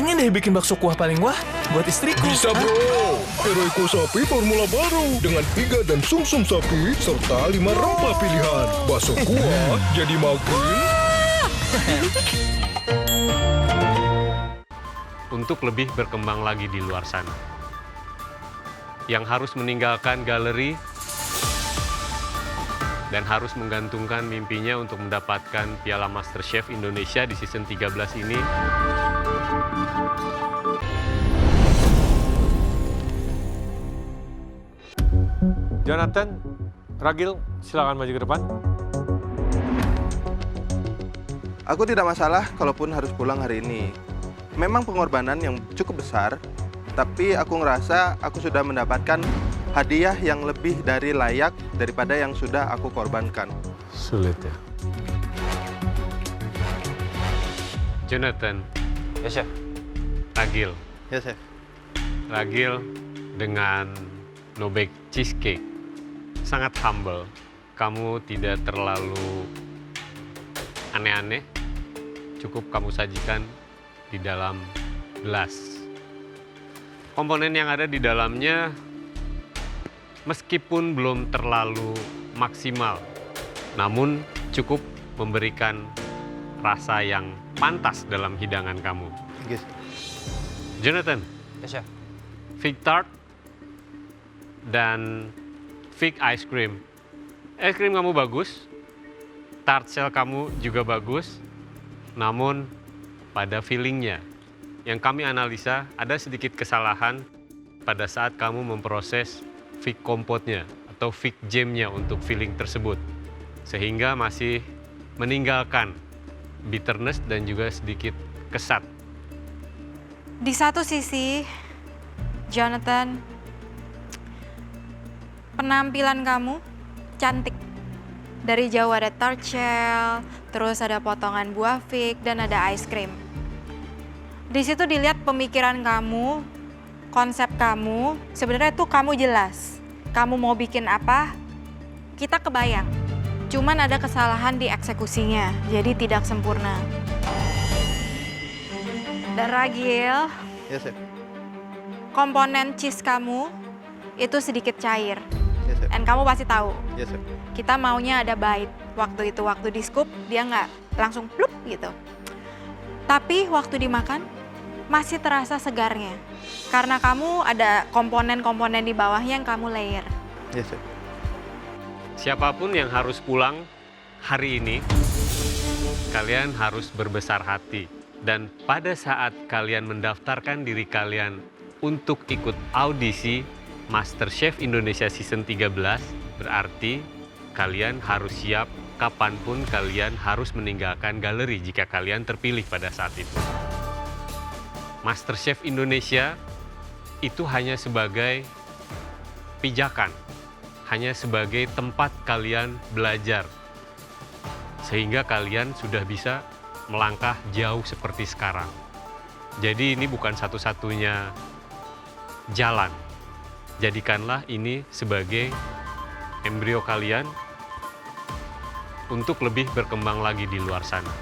pengen deh bikin bakso kuah paling wah buat istriku. Bisa bro, Heroico Sapi formula baru dengan iga dan sumsum sapi serta 5 rempah pilihan. Bakso kuah jadi makin... Untuk lebih berkembang lagi di luar sana. Yang harus meninggalkan galeri dan harus menggantungkan mimpinya untuk mendapatkan Piala MasterChef Indonesia di season 13 ini. Jonathan, Ragil, silakan maju ke depan. Aku tidak masalah kalaupun harus pulang hari ini. Memang pengorbanan yang cukup besar, tapi aku ngerasa aku sudah mendapatkan hadiah yang lebih dari layak daripada yang sudah aku korbankan. Sulit ya. Jonathan, Ya, Chef. Ragil. Ya, Chef. Ragil dengan no bake cheesecake. Sangat humble. Kamu tidak terlalu aneh-aneh. Cukup kamu sajikan di dalam gelas. Komponen yang ada di dalamnya meskipun belum terlalu maksimal, namun cukup memberikan rasa yang pantas dalam hidangan kamu. Yes. Jonathan, Ya, Chef. fig tart dan fig ice cream. Es krim kamu bagus, tart shell kamu juga bagus, namun pada fillingnya yang kami analisa ada sedikit kesalahan pada saat kamu memproses fig kompotnya atau fig jamnya untuk filling tersebut, sehingga masih meninggalkan bitterness dan juga sedikit kesat. Di satu sisi, Jonathan, penampilan kamu cantik. Dari jauh ada tart shell, terus ada potongan buah fig, dan ada ice cream. Di situ dilihat pemikiran kamu, konsep kamu, sebenarnya tuh kamu jelas. Kamu mau bikin apa, kita kebayang. Cuman ada kesalahan di eksekusinya, jadi tidak sempurna. Dan Ragil, Ya, Chef. komponen cheese kamu itu sedikit cair. Ya, Chef. Dan kamu pasti tahu, Ya, Chef. kita maunya ada bite. Waktu itu, waktu di scoop, dia nggak langsung plup gitu. Tapi waktu dimakan, masih terasa segarnya. Karena kamu ada komponen-komponen di bawahnya yang kamu layer. Ya, Chef. Siapapun yang harus pulang hari ini, kalian harus berbesar hati. Dan pada saat kalian mendaftarkan diri kalian untuk ikut audisi MasterChef Indonesia Season 13, berarti kalian harus siap kapanpun kalian harus meninggalkan galeri jika kalian terpilih pada saat itu. MasterChef Indonesia itu hanya sebagai pijakan, hanya sebagai tempat kalian belajar, sehingga kalian sudah bisa melangkah jauh seperti sekarang. Jadi ini bukan satu-satunya jalan. Jadikanlah ini sebagai embrio kalian untuk lebih berkembang lagi di luar sana.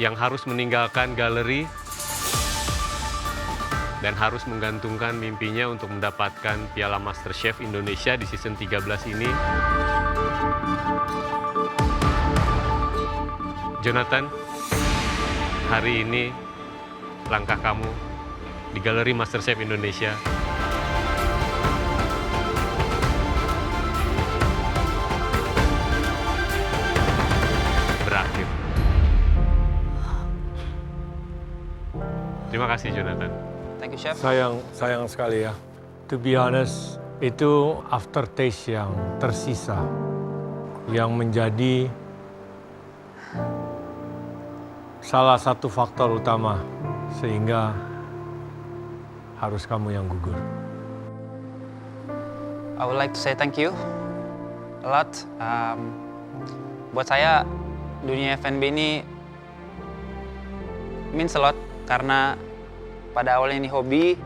Yang harus meninggalkan galeri dan harus menggantungkan mimpinya untuk mendapatkan Piala MasterChef Indonesia di season 13 ini. Jonathan, hari ini langkah kamu di galeri MasterChef Indonesia berakhir. Terima kasih, Jonathan. Thank you, Chef. Sayang sekali ya. To be honest, itu aftertaste yang tersisa. Yang menjadi salah satu faktor utama sehingga harus kamu yang gugur. I would like to say thank you a lot. Buat saya, dunia F&B ini means a lot karena pada awalnya ini hobi,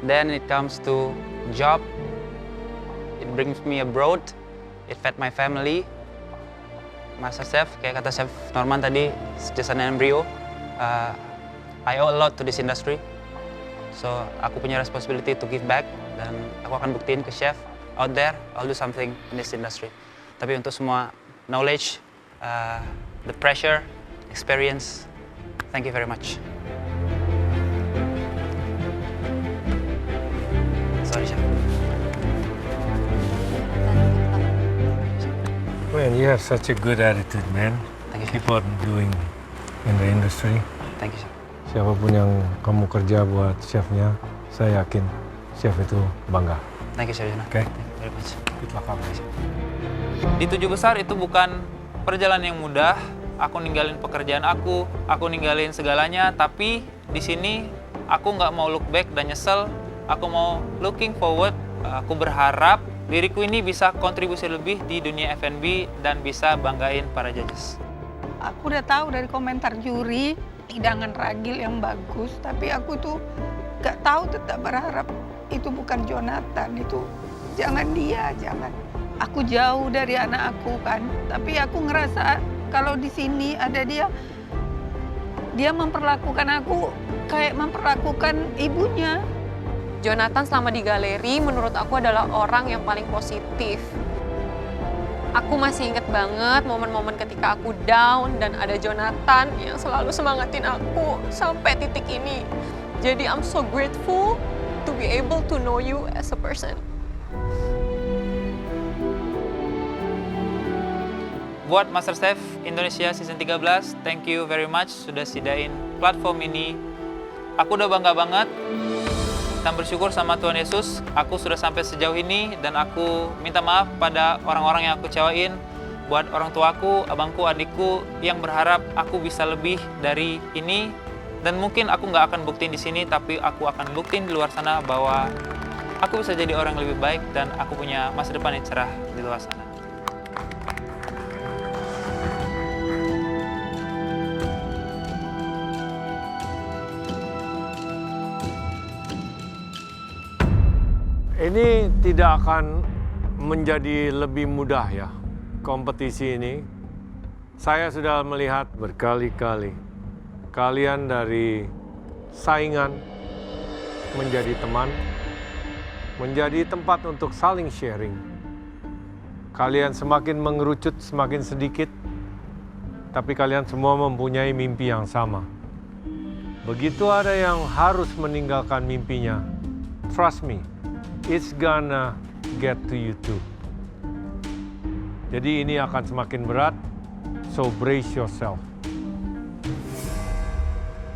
then it comes to job, it brings me abroad, it fed my family. Master Chef, kayak kata Chef Norman tadi, just an embryo. I owe a lot to this industry. So aku punya responsibility to give back dan aku akan buktiin ke chef out there, I'll do something in this industry. Tapi untuk semua knowledge, the pressure, experience, thank you very much. Sorry, chef. Man, you have such a good attitude, man. Thank you, chef. Keep on doing in the industry. Thank you, chef. Siapapun yang kamu kerja buat chefnya, saya yakin chef itu bangga. Thank you, Chef Jonah. Oke. Thank you very much. Good luck kamu. Di 7 besar itu bukan perjalanan yang mudah. Aku ninggalin pekerjaan aku ninggalin segalanya. Tapi di sini aku nggak mau look back dan nyesel. Aku mau looking forward. Aku berharap diriku ini bisa kontribusi lebih di dunia F&B dan bisa banggain para judges. Aku udah tahu dari komentar juri hidangan ragil yang bagus, tapi aku tuh gak tahu, tetap berharap itu bukan Jonathan, itu jangan dia, jangan. Aku jauh dari anak aku kan, tapi aku ngerasa kalau di sini ada dia memperlakukan aku kayak memperlakukan ibunya. Jonathan selama di galeri menurut aku adalah orang yang paling positif. Aku masih inget banget momen-momen ketika aku down dan ada Jonathan yang selalu semangatin aku sampai titik ini. Jadi I'm so grateful to be able to know you as a person. Buat MasterChef Indonesia Season 13, thank you very much sudah sediain platform ini. Aku udah bangga banget dan bersyukur sama Tuhan Yesus, aku sudah sampai sejauh ini dan aku minta maaf pada orang-orang yang aku kecewain, buat orang tuaku, abangku, adikku yang berharap aku bisa lebih dari ini dan mungkin aku nggak akan buktiin di sini, tapi aku akan buktiin di luar sana bahwa aku bisa jadi orang yang lebih baik dan aku punya masa depan yang cerah di luar sana. Ini tidak akan menjadi lebih mudah ya, kompetisi ini. Saya sudah melihat berkali-kali kalian dari saingan menjadi teman, menjadi tempat untuk saling sharing. Kalian semakin mengerucut semakin sedikit, tapi kalian semua mempunyai mimpi yang sama. Begitu ada yang harus meninggalkan mimpinya, trust me, it's gonna get to you too. Jadi ini akan semakin berat, so brace yourself.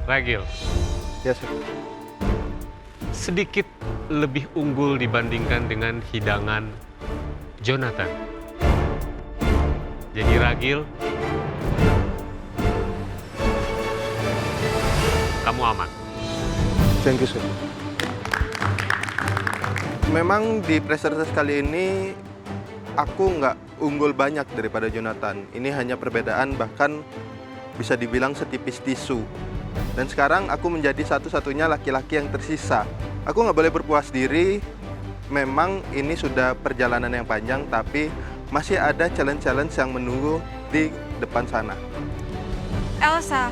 Ragil, Ya, chef. sedikit lebih unggul dibandingkan dengan hidangan Jonathan. Jadi Ragil, kamu aman. Thank you, chef. Memang di pressure test kali ini aku nggak unggul banyak daripada Jonathan. Ini hanya perbedaan bahkan bisa dibilang setipis tisu. Dan sekarang aku menjadi satu-satunya laki-laki yang tersisa. Aku nggak boleh berpuas diri. Memang ini sudah perjalanan yang panjang, tapi masih ada challenge-challenge yang menunggu di depan sana. Elsa,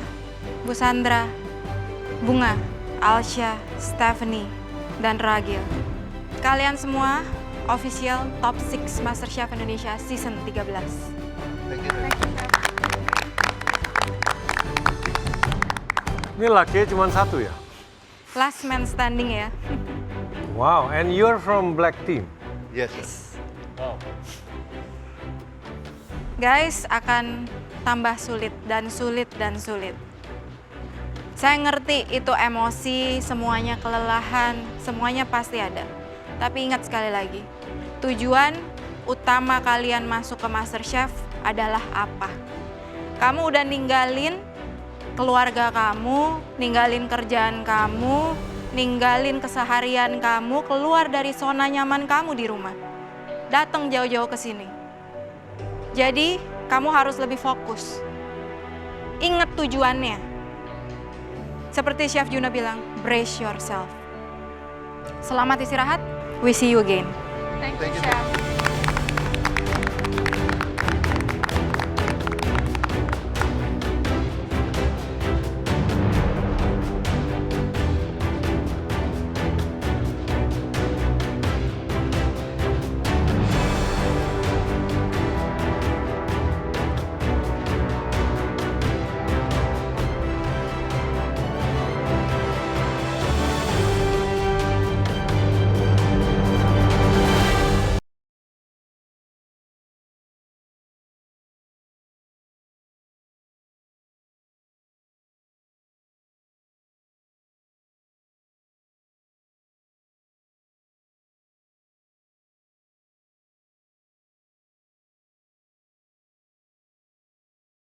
Bu Sandra, Bunga, Alsya, Stephanie, dan Ragil. Kalian semua official top 6 MasterChef Indonesia Season 13. Thank you, chef. Ini laki cuma satu ya? Last man standing ya. Wow, and you're from Black Team. Yes, chef. Guys, akan tambah sulit dan sulit dan sulit. Saya ngerti itu emosi, semuanya kelelahan, semuanya pasti ada. Tapi ingat sekali lagi, tujuan utama kalian masuk ke MasterChef adalah apa? Kamu udah ninggalin keluarga kamu, ninggalin kerjaan kamu, ninggalin keseharian kamu, keluar dari zona nyaman kamu di rumah. Datang jauh-jauh ke sini. Jadi, kamu harus lebih fokus. Ingat tujuannya. Seperti Chef Juna bilang, brace yourself. Selamat istirahat. We see you again. Thank Thank you, you, chef.